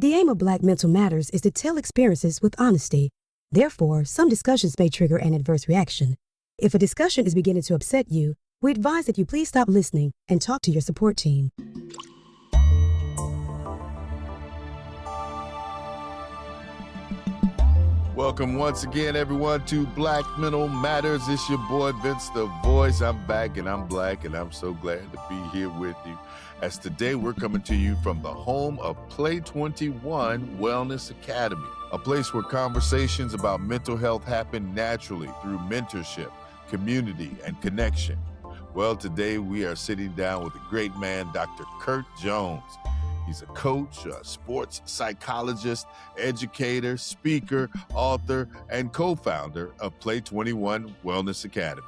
The aim of Black Mental Matters is to tell experiences with honesty. Therefore, some discussions may trigger an adverse reaction. If a discussion is beginning to upset you, we advise that you please stop listening and talk to your support team. Welcome once again, everyone, to Black Mental Matters. It's your boy, Vince the Voice. I'm back and I'm black, and I'm so glad to be here with you. As today, we're coming to you from the home of Play 21 Wellness Academy, a place where conversations about mental health happen naturally through mentorship, community, and connection. Well, today we are sitting down with a great man, Dr. Kurt Jones. He's a coach, a sports psychologist, educator, speaker, author, and co-founder of Play 21 Wellness Academy.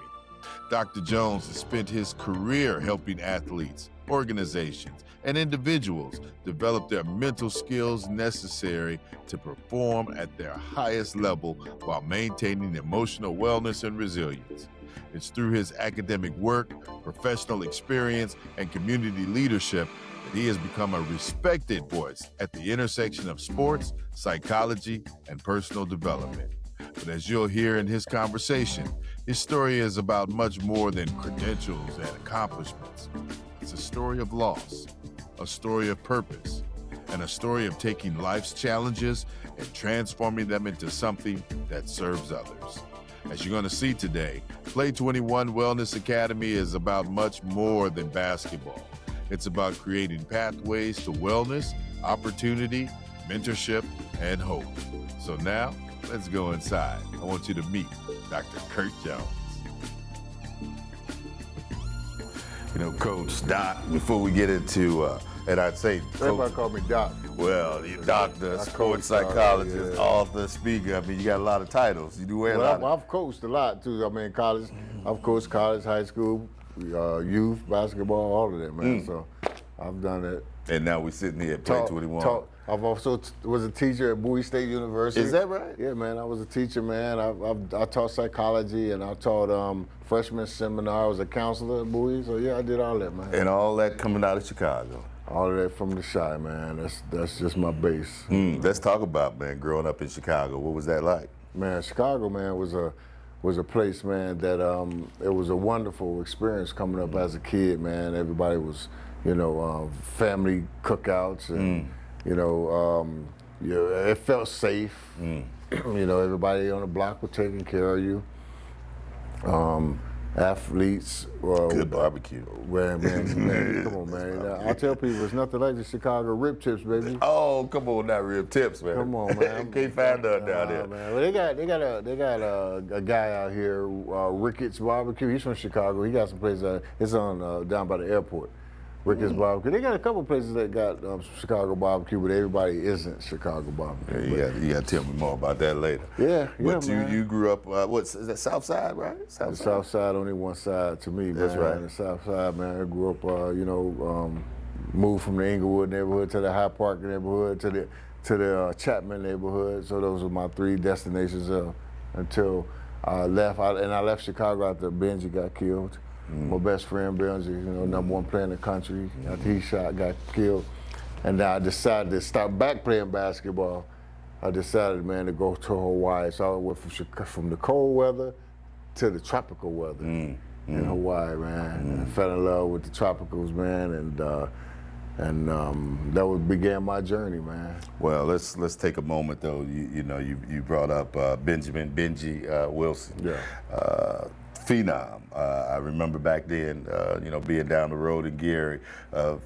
Dr. Jones has spent his career helping athletes, organizations, and individuals develop their mental skills necessary to perform at their highest level while maintaining emotional wellness and resilience. It's through his academic work, professional experience, and community leadership that he has become a respected voice at the intersection of sports, psychology, and personal development. But as you'll hear in his conversation, his story is about much more than credentials and accomplishments. It's a story of loss, a story of purpose, and a story of taking life's challenges and transforming them into something that serves others. As you're going to see today, Play 21 Wellness Academy is about much more than basketball. It's about creating pathways to wellness, opportunity, mentorship, and hope. So now, let's go inside. I want you to meet Dr. Kurt Jones. You know, Coach Doc, before we get into, and I'd say, Everybody call me Doc. well, you're doctor, sports psychologist, author, speaker. I mean, you got a lot of titles. You do wear a lot. I've coached a lot too. I mean, college. I've coached college, high school, youth, basketball, all of that, man. So I've done it. And now we're sitting here at Play 21. I've also was a teacher at Bowie State University. Is that right? Yeah, man. I was a teacher, man. I taught psychology and I taught freshman seminar. I was a counselor at Bowie. So yeah, I did all that, man. And all that coming out of Chicago. All of that from the Chi, man. That's just my base. Let's talk about, man, growing up in Chicago. What was that like? Man, Chicago, man, was a place, man, that it was a wonderful experience coming up as a kid, man. Everybody was, family cookouts and, it felt safe. Everybody on the block was taking care of you. Athletes. Good barbecue. Man, come on, man. I tell people it's nothing like the Chicago rib tips, baby. Oh, come on, not rib tips, man. Come on, man. Can't find none down there. Man. Well, they got a guy out here, Ricketts Barbecue. He's from Chicago. He got some place. It's on down by the airport. Ricketts Barbecue. They got a couple places that got Chicago barbecue, but everybody isn't Chicago barbecue. Yeah, you got to tell me more about that later. But you grew up, is that South Side, right? The South Side, only one side to me, man. That's right. The South Side, man. I grew up, moved from the Inglewood neighborhood to the High Park neighborhood to the Chapman neighborhood. So those were my three destinations until I left. I left Chicago after Benji got killed. My best friend, Benji, number one player in the country. After he got killed. And then I decided to start back playing basketball. I decided, man, to go to Hawaii. So I went from the cold weather to the tropical weather in Hawaii, man. I fell in love with the tropicals, man, and that began my journey, man. Well, let's take a moment though. You brought up Benji Wilson. Yeah. Phenom. I remember back then, being down the road in Gary, of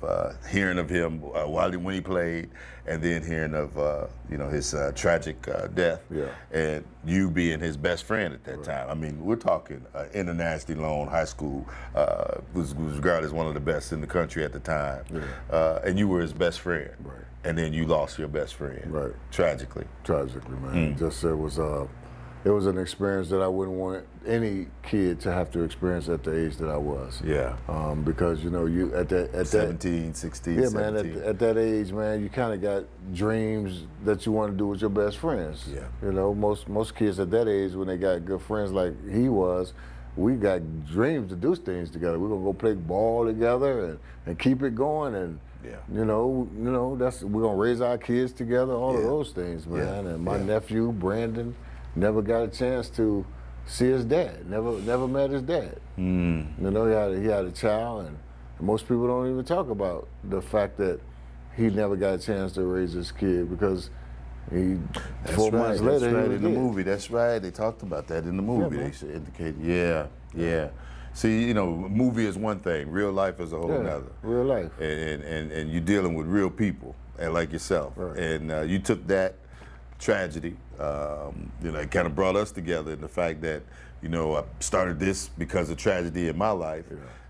hearing of him when he played, and then hearing of his tragic death, and you being his best friend at that time. I mean, we're talking internationally known high school, was regarded as one of the best in the country at the time, and you were his best friend, and then you lost your best friend, tragically. Tragically, man. It was an experience that I wouldn't want any kid to have to experience at the age that I was. Yeah. Because you at 17, 16, yeah, 17. man. At that age, man, you kind of got dreams that you want to do with your best friends. Yeah. Most kids at that age, when they got good friends like he was, we got dreams to do things together. We're gonna go play ball together and keep it going and Yeah. That's we're gonna raise our kids together. All of Yeah. those things, man. Yeah. And my Yeah. nephew Brandon never got a chance to see his dad. Never met his dad. He had a child, and most people don't even talk about the fact that he never got a chance to raise his kid because he That's 4 months right, later that's he right, was in the dead. movie. That's right. They talked about that in the movie. man. They should indicate. Yeah. See, movie is one thing. Real life is a whole nother. Real life. And you're dealing with real people, and like yourself. Right. And you took that tragedy. It kind of brought us together in the fact that I started this because of tragedy in my life,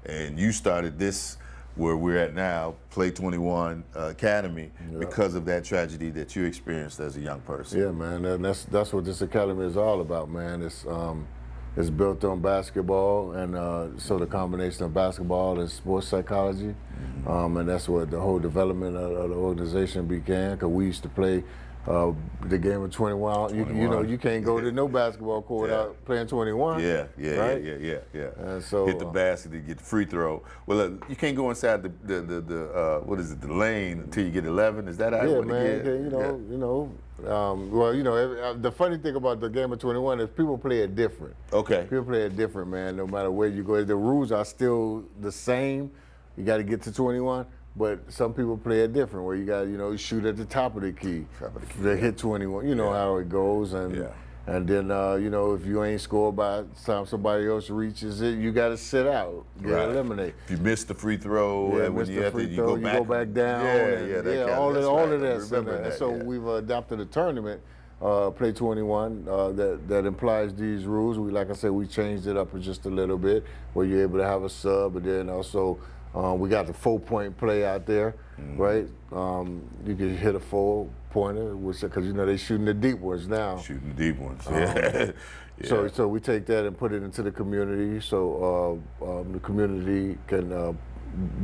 and you started this where we're at now, Play 21 Academy, because of that tragedy that you experienced as a young person. Yeah, man, and that's what this academy is all about, man. It's built on basketball, and so the combination of basketball and sports psychology, and that's what the whole development of the organization began. Because we used to play the game of 21. You can't go to no basketball court without playing 21. Yeah. And so hit the basket to get the free throw. Well, you can't go inside the lane until you get 11. Is that how? Yeah, man. The funny thing about the game of 21 is people play it different. Okay. People play it different, man. No matter where you go, the rules are still the same. You got to get to 21. But some people play it different, where you got you shoot at the top of the key. They hit 21. You know how it goes, and then if you ain't scored by the time somebody else reaches it, you got to sit out, eliminate. If you miss the free throw, and when you go back down. All of that. And so we've adopted a tournament, Play 21, that implies these rules. Like I said, we changed it up just a little bit, where you're able to have a sub, and then also. We got the 4-point play out there, right? You can hit a 4-pointer, because they shooting the deep ones now. Shooting the deep ones, yeah. So we take that and put it into the community, so the community can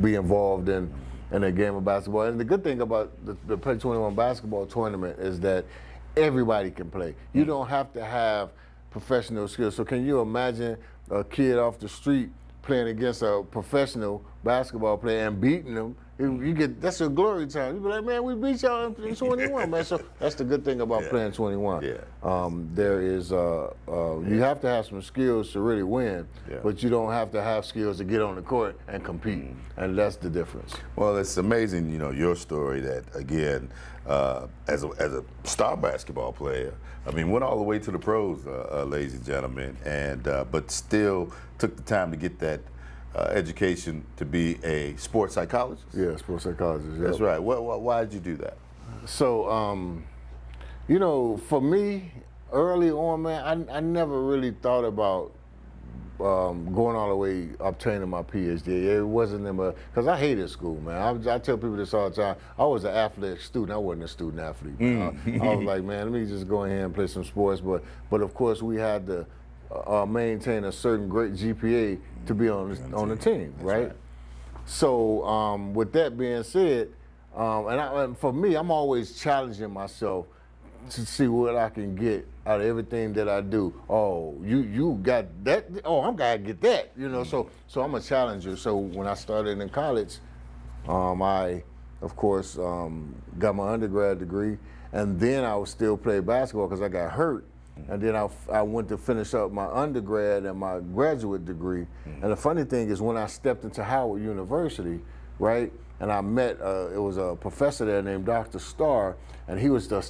be involved in a game of basketball. And the good thing about the Play 21 basketball tournament is that everybody can play. You don't have to have professional skills. So can you imagine a kid off the street playing against a professional basketball player and beating them? That's a glory time. You be like, man, we beat y'all in 21, man. So that's the good thing about playing 21. There is you have to have some skills to really win, but you don't have to have skills to get on the court and compete, and that's the difference. Well, it's amazing, your story that, again, as a star basketball player, went all the way to the pros, ladies and gentlemen, and but still took the time to get that education to be a sports psychologist. Yeah, sports psychologist. That's right. Why did you do that? So, for me, early on, man, I never really thought about going all the way obtaining my PhD. It wasn't because I hated school, man. I tell people this all the time. I was an athletic student. I wasn't a student athlete. I was like, man, let me just go ahead and play some sports. But of course, we had to maintain a certain great GPA to be on the team, right? So with that being said, and for me, I'm always challenging myself to see what I can get out of everything that I do. Oh, you got that? Oh, I'm gonna get that. So I'm a challenger. So when I started in college, I of course got my undergrad degree, and then I would still play basketball because I got hurt. And then I went to finish up my undergrad and my graduate degree. And the funny thing is, when I stepped into Howard University, right, and I met, it was a professor there named Dr. Starr, and he was a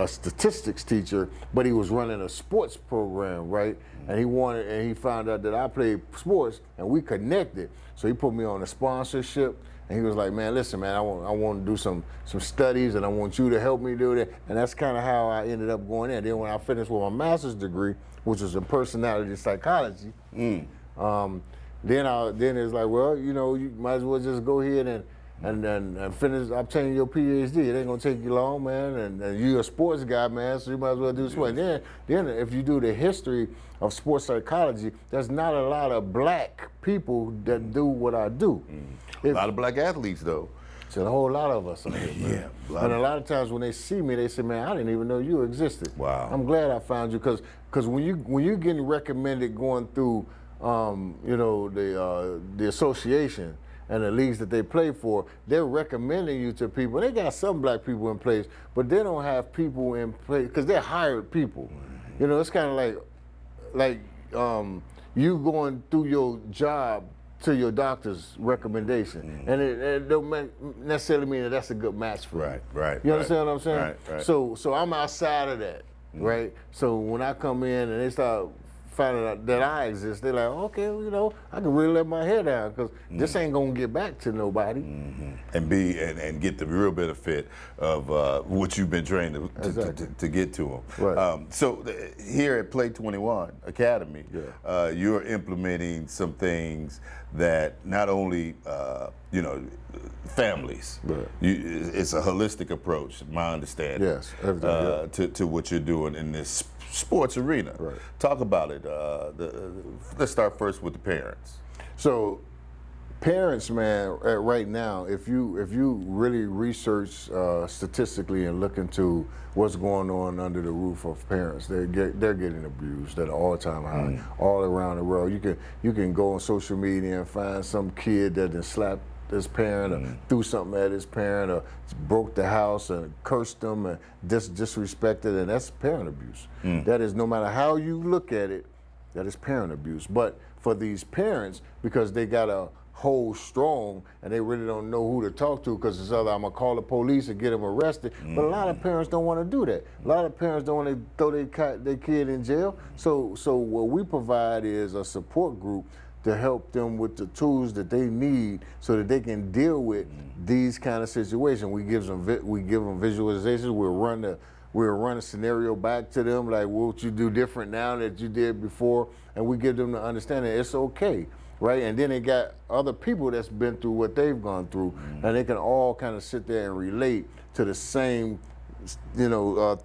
statistics teacher, but he was running a sports program, right? And he found out that I played sports, and we connected. So he put me on a sponsorship. And he was like, man, listen, man, I want to do some studies, and I want you to help me do that. And that's kind of how I ended up going in. Then when I finished with my master's degree, which was in personality psychology, then it's like, well, you might as well just go ahead and finish obtaining your PhD. It ain't gonna take you long, man. And you're a sports guy, man, so you might as well do sports. Then if you do the history of sports psychology, there's not a lot of black people that do what I do. A lot of black athletes, though. So a whole lot of us out here, man. And a lot of times when they see me, they say, man, I didn't even know you existed. Wow. I'm glad I found you, because when you're getting recommended going through the association, and the leagues that they play for, they're recommending you to people. They got some black people in place, but they don't have people in place because they're hired people. You know, it's kind of like you going through your job to your doctor's recommendation, and it don't necessarily mean that that's a good match for you. Right. You understand what I'm saying? Right. So I'm outside of that, right? So when I come in and they start finding out that I exist, they're like, okay, well, you know, I can really let my hair down because this ain't gonna get back to nobody. And get the real benefit of what you've been trained to get to them. Right. So here at Play 21 Academy, you're implementing some things that not only families. Right. It's a holistic approach, my understanding. Yes, everything, to what you're doing in this sports arena. Right. Talk about it. Let's start first with the parents. So, parents, man, right now, if you really research statistically and look into what's going on under the roof of parents, they're getting abused at an all-time high all around the world. You can go on social media and find some kid that then slapped his parent or threw something at his parent or broke the house and cursed them and disrespected, and that's parent abuse. That is, no matter how you look at it, that is parent abuse. But for these parents, because they got a hold strong and they really don't know who to talk to, because it's either I'm gonna call the police and get them arrested. But a lot of parents don't want to do that. A lot of parents don't want to throw their kid in jail. So what we provide is a support group to help them with the tools that they need so that they can deal with these kind of situations. We give them visualizations. We'll run a scenario back to them, like what you do different now that you did before, and we give them the understanding it's okay, right? And then they got other people that's been through what they've gone through, and they can all kind of sit there and relate to the same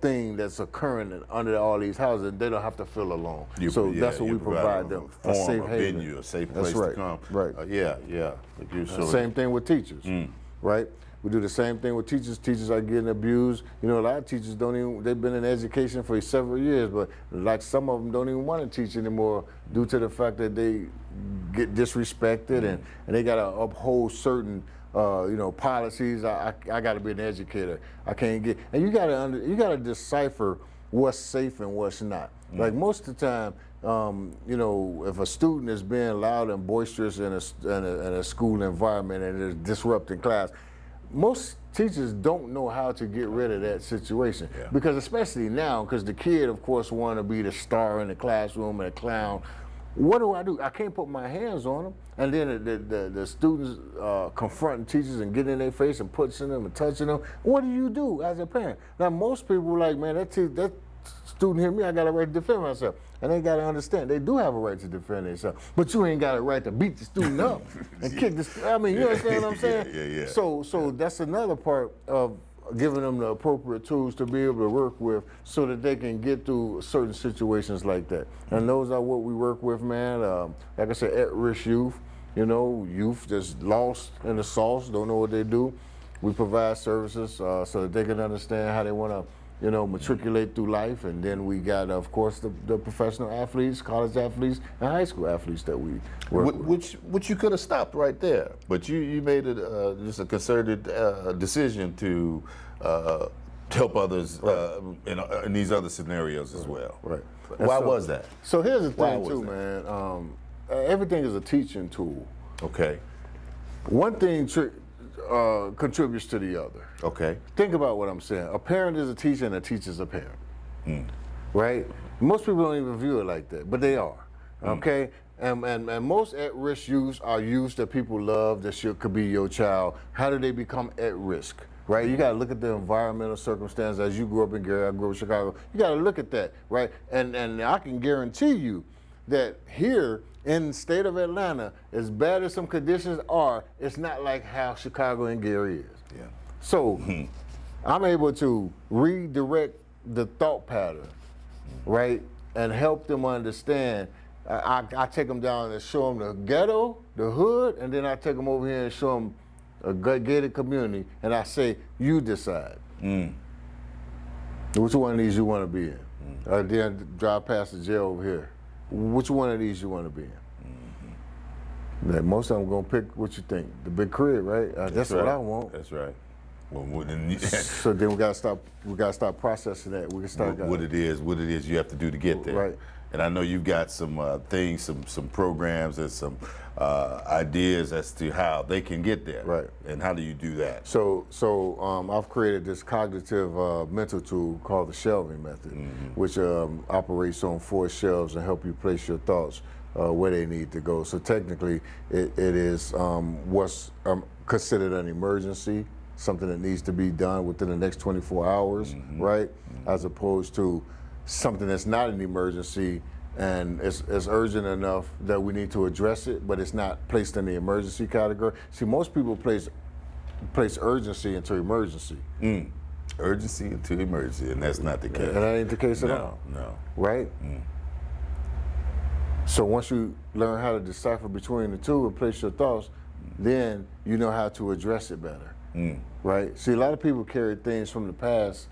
thing that's occurring under all these houses, and they don't have to feel alone. That's what we provide them, a safe haven. Venue, a safe place to come. Right. Same thing with teachers, right? We do the same thing with teachers. Teachers are getting abused. You know, a lot of teachers they've been in education for several years, but like some of them don't even want to teach anymore due to the fact that they get disrespected and they got to uphold certain policies. I got to be an educator. I can't get, and you got to decipher what's safe and what's not. Like most of the time, if a student is being loud and boisterous in a school environment and is disrupting class, most teachers don't know how to get rid of that situation. Because especially now, because the kid, of course, want to be the star in the classroom and a clown. What do? I can't put my hands on them. And then the students confronting teachers and getting in their face and pushing them and touching them. What do you do as a parent? Now, most people are like, man, that student hit me, I got a right to defend myself. And they got to understand, they do have a right to defend themselves. But you ain't got a right to beat the student up and kick the student. I mean, you understand what I'm saying? Yeah. So that's another part of giving them the appropriate tools to be able to work with so that they can get through certain situations like that. And those are what we work with, man. Like I said, at-risk youth, youth that's lost in the sauce, don't know what they do. We provide services so that they can understand how they want to matriculate through life. And then we got, of course, the professional athletes, college athletes, and high school athletes that we work with. Which you could have stopped right there, but you made it just a concerted decision to help others in these other scenarios as well. Right. Why was that? So here's the thing too, man. Everything is a teaching tool. Okay. One thing contributes to the other. Okay. Think about what I'm saying. A parent is a teacher and a teacher's a parent. Right? Most people don't even view it like that, but they are. Okay? And most at-risk youths are youths that people love that could be your child. How do they become at risk? Right? You got to look at the environmental circumstances. As you grew up in Gary, I grew up in Chicago. You got to look at that, right? And I can guarantee you that here in the state of Atlanta, as bad as some conditions are, it's not like how Chicago and Gary is. Yeah. So I'm able to redirect the thought pattern, right, and help them understand. I take them down and show them the ghetto, the hood, and then I take them over here and show them a gated community, and I say, you decide. Which one of these you want to be in? Then drive past the jail over here. Which one of these you want to be in? That most of them gonna pick what you think, the big crib, right? That's right. what I want. That's right. Well, So then we gotta start processing that. We can start what it is you have to do to get there. Right. And I know you've got some things, some programs and some ideas as to how they can get there. Right. And how do you do that? So I've created this cognitive mental tool called the shelving method, which operates on 4 shelves and help you place your thoughts where they need to go. So technically, it is what's considered an emergency, something that needs to be done within the next 24 hours, right? As opposed to something that's not an emergency and it's urgent enough that we need to address it, but it's not placed in the emergency category. See, most people place urgency into emergency. Urgency to emergency, and that's not the case. And that ain't the case at all. No. Right? So once you learn how to decipher between the two and place your thoughts, then you know how to address it better. Right? See, a lot of people carry things from the past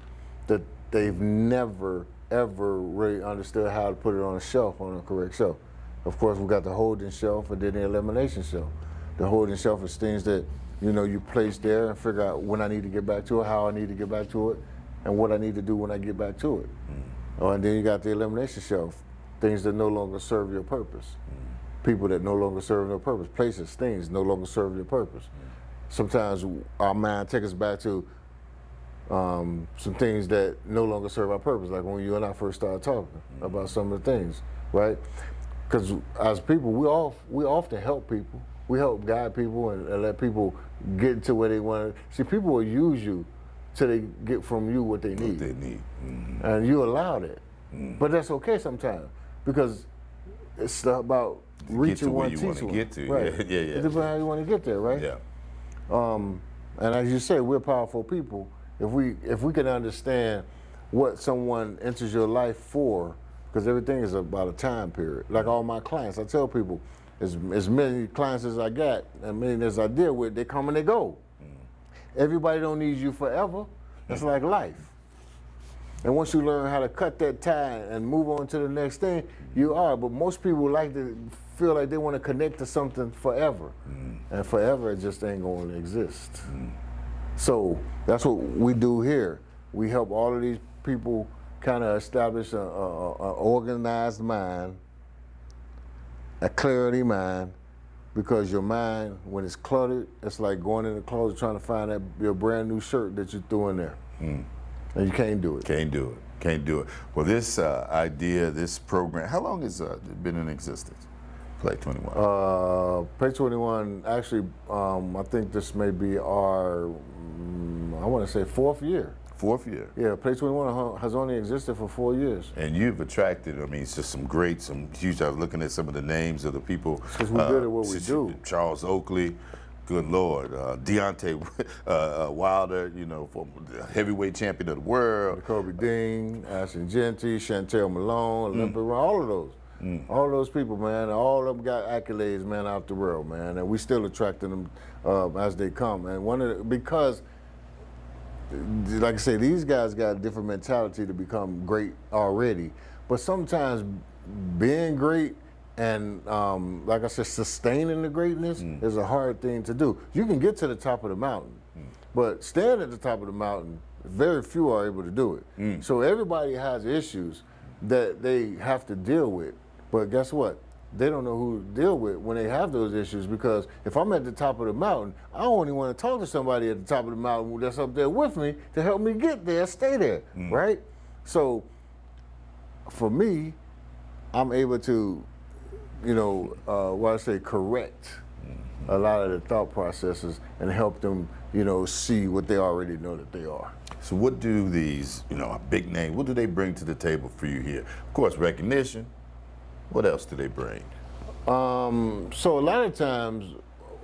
that they've never, ever really understood how to put it on a shelf, on a correct shelf. Of course, we got the holding shelf and then the elimination shelf. The holding shelf is things that, you place there and figure out when I need to get back to it, how I need to get back to it, and what I need to do when I get back to it. And then you got the elimination shelf, things that no longer serve your purpose. People that no longer serve their purpose. Places, things no longer serve your purpose. Sometimes our mind takes us back to some things that no longer serve our purpose, like when you and I first started talking about some of the things, right? Because as people, we often help people. We help guide people and let people get to where they want to. See, people will use you till they get from you what they need. And you allow that. But that's okay sometimes, because it's about reaching one teach one. Get to. Right. Yeah. It depends how you want to get there, right? Yeah. And as you say, we're powerful people. If we can understand what someone enters your life for, because everything is about a time period. Like all my clients, I tell people, as many clients as I got, and many as I deal with, they come and they go. Everybody don't need you forever. That's like life. And once you learn how to cut that tie and move on to the next thing, you are. But most people like to feel like they want to connect to something forever. And forever, it just ain't going to exist. So that's what we do here. We help all of these people kind of establish an organized mind, a clarity mind, because your mind, when it's cluttered, it's like going in the closet trying to find your brand new shirt that you threw in there. And you can't do it. Can't do it. Well, this idea, this program, how long has it been in existence? Play 21. Play 21, actually, I think this may be our, I want to say 4th year. 4th year. Yeah, Play 21 has only existed for 4 years. And you've attracted, it's just some huge, I was looking at some of the names of the people. Because we're good at what we do. Charles Oakley, good Lord. Deontay Wilder, former heavyweight champion of the world. Kobe Dean, Ashton Genty, Chantel Malone, Olympia, all of those. All those people, man, all of them got accolades, man, out the world, man, and we still attracting them as they come. And because, like I say, these guys got a different mentality to become great already. But sometimes being great and, like I said, sustaining the greatness is a hard thing to do. You can get to the top of the mountain, but staying at the top of the mountain, very few are able to do it. So everybody has issues that they have to deal with. But guess what? They don't know who to deal with when they have those issues, because if I'm at the top of the mountain, I only want to talk to somebody at the top of the mountain that's up there with me to help me get there, stay there, right? So for me, I'm able to, correct a lot of the thought processes and help them, see what they already know that they are. So what do these, a big name, what do they bring to the table for you here? Of course, recognition. What else do they bring? So a lot of times,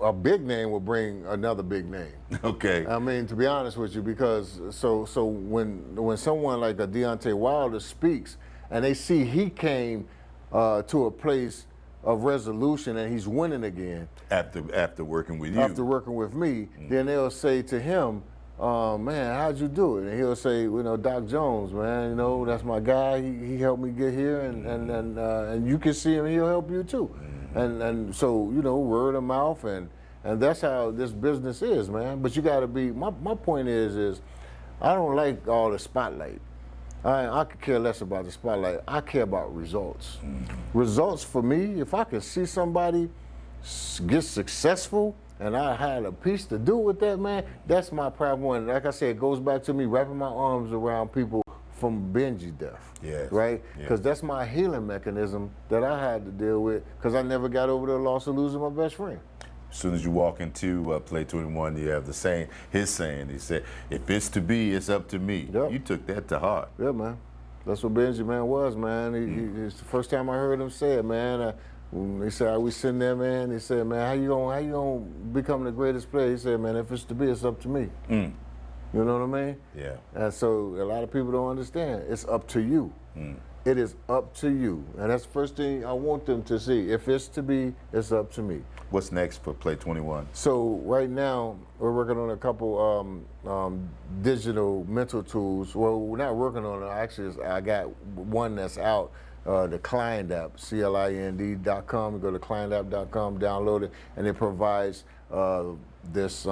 a big name will bring another big name. Okay. To be honest with you, because so when someone like a Deontay Wilder speaks and they see he came to a place of resolution and he's winning again. After working with you. After working with me, then they'll say to him, man, how'd you do it? And he'll say, Doc Jones, man, that's my guy. He helped me get here, and you can see him. He'll help you too. And so, you know, word of mouth, and that's how this business is, man. But you got to be, my point is I don't like all the spotlight. I could care less about the spotlight. I care about results. Results for me, if I can see somebody get successful and I had a piece to do with that, man, that's my prime one. Like I said, it goes back to me wrapping my arms around people from binge death, right? Because that's my healing mechanism that I had to deal with, because I never got over the loss of losing my best friend. As soon as you walk into Play 21, you have his saying. He said, "If it's to be, it's up to me." Yep. You took that to heart. Yeah, man. That's what Benjamin was, man. It's the first time I heard him say it, man. When he said, we sitting there, man. He said, man, how you gonna become the greatest player? He said, man, if it's to be, it's up to me. You know what I mean? Yeah. And so a lot of people don't understand. It's up to you. It is up to you. And that's the first thing I want them to see. If it's to be, it's up to me. What's next for Play 21? So right now, we're working on a couple digital mental tools. Well, we're not working on it. Actually, I got one that's out, the Client app, CLIND.com. You go to clientapp.com, download it, and it provides this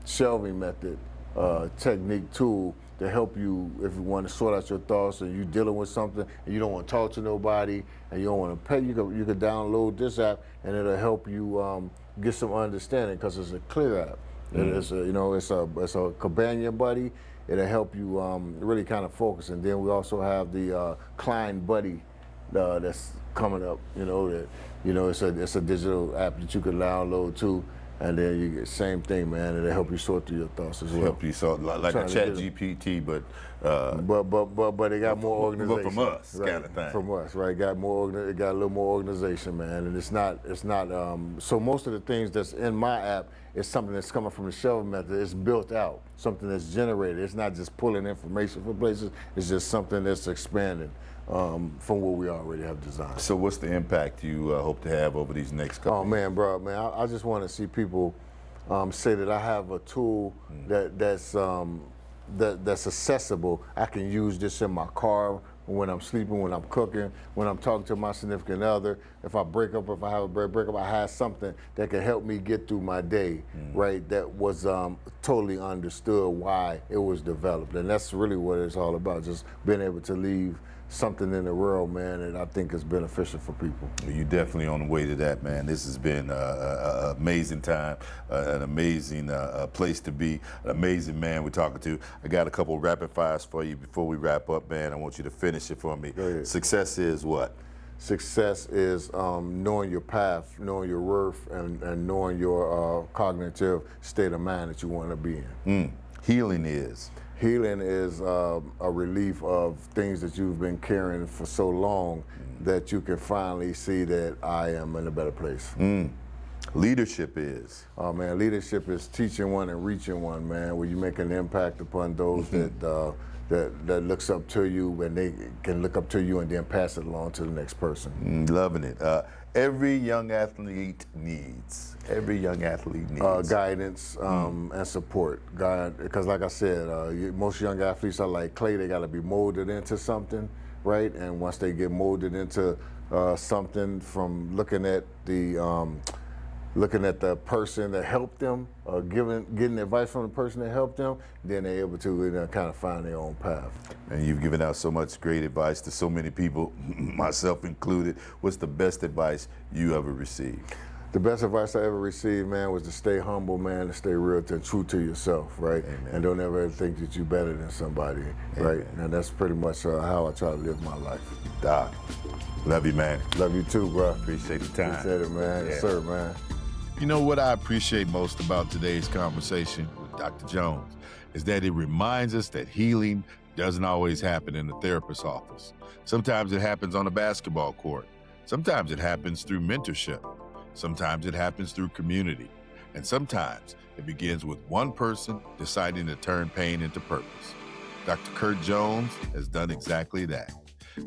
shelving method technique tool to help you if you want to sort out your thoughts and you're dealing with something and you don't want to talk to nobody and you don't want to pay. You can download this app and it'll help you get some understanding, because it's a clear app. It's a companion buddy. It'll help you really kind of focus. And then we also have the Client Buddy that's coming up. It's a digital app that you can download too. And then you get same thing, man. It'll help you sort through your thoughts as well. Help you sort like a Chat GPT, but it got more organization. But from us, right, kind of thing. From us, right? It got a little more organization, man. And it's not. So most of the things that's in my app is something that's coming from the shelving method. It's built out, something that's generated. It's not just pulling information from places. It's just something that's expanding from what we already have designed. So what's the impact you hope to have over these next couple years? Man, bro, man, I just want to see people say that I have a tool that's accessible. I can use this in my car, when I'm sleeping, when I'm cooking, when I'm talking to my significant other. If I break up, if I have a breakup, I have something that can help me get through my day, right? That was totally understood why it was developed. And that's really what it's all about, just being able to leave something in the world, man, that I think is beneficial for people. You're definitely on the way to that, man. This has been an amazing time, an amazing place to be, an amazing man we're talking to. I got a couple rapid fires for you before we wrap up, man. I want you to finish it for me. Go ahead. Success is what? Success is knowing your path, knowing your worth, and knowing your cognitive state of mind that you want to be in. Healing is? Healing is a relief of things that you've been carrying for so long that you can finally see that I am in a better place. Leadership is? Oh, man, leadership is teaching one and reaching one, man, where you make an impact upon those that looks up to you, and they can look up to you and then pass it along to the next person. Loving it. Every young athlete needs guidance and support. Because like I said, most young athletes are like clay. They got to be molded into something, right? And once they get molded into something, from looking at the person that helped them, getting advice from the person that helped them, then they're able to kind of find their own path. And you've given out so much great advice to so many people, myself included. What's the best advice you ever received? The best advice I ever received, man, was to stay humble, man, to stay real, to true to yourself, right? Amen. And don't ever think that you're better than somebody, right? And that's pretty much how I try to live my life. Doc, love you, man. Love you too, bro. Appreciate the time. Appreciate it, man. Yeah. Yes, sir, man. You know what I appreciate most about today's conversation with Dr. Jones is that it reminds us that healing doesn't always happen in the therapist's office. Sometimes it happens on a basketball court. Sometimes it happens through mentorship. Sometimes it happens through community. And sometimes it begins with one person deciding to turn pain into purpose. Dr. Kurt Jones has done exactly that.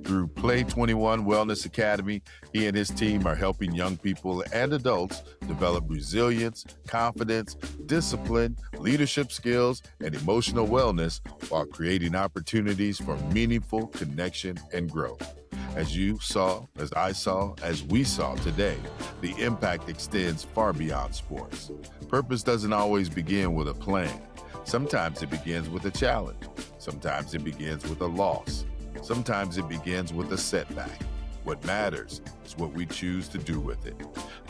Through Play 21 Wellness Academy, he and his team are helping young people and adults develop resilience, confidence, discipline, leadership skills, and emotional wellness while creating opportunities for meaningful connection and growth. As you saw, as I saw, as we saw today, the impact extends far beyond sports. Purpose doesn't always begin with a plan. Sometimes it begins with a challenge. Sometimes it begins with a loss. Sometimes it begins with a setback. What matters is what we choose to do with it.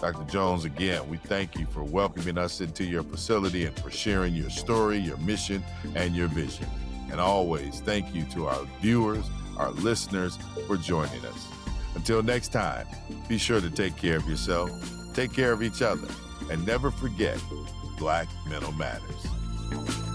Dr. Jones, again, we thank you for welcoming us into your facility and for sharing your story, your mission, and your vision. And always, thank you to our viewers, our listeners, for joining us. Until next time, be sure to take care of yourself, take care of each other, and never forget, Black Mental Matters.